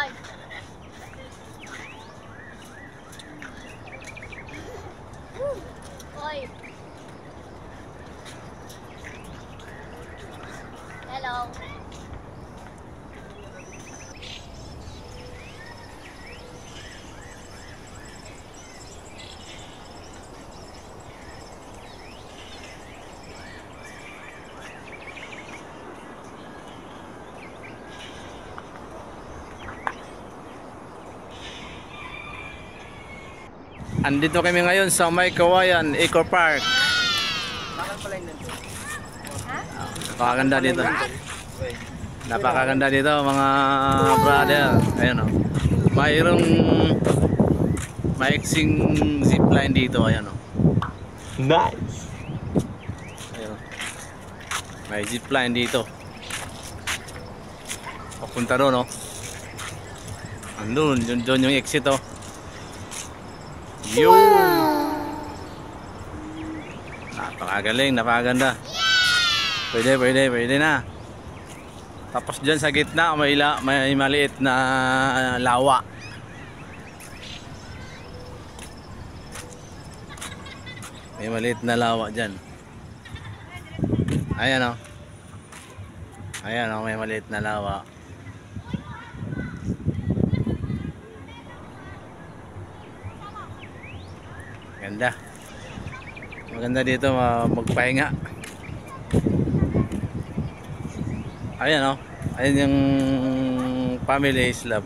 Oy. Oy. Hello. Andito kami ngayon sa May Kawayan Eco Park. Napakaganda dito. Napakaganda dito mga brother. Ayun oh. Mayroong maiksing zipline dito, ayan oh. Nice. Ayun oh. May zipline dito. Papunta doon oh. Andun, doon yung exit oh. Yun! Napakagaling, napakaganda. Pwede na. Tapos dyan sa gitna may maliit na lawa. May maliit na lawa dyan. Ayan o. Ayan o, may maliit na lawa. Ganda. Maganda dito magpahinga. Ayan o. Ayan yung Family is Love.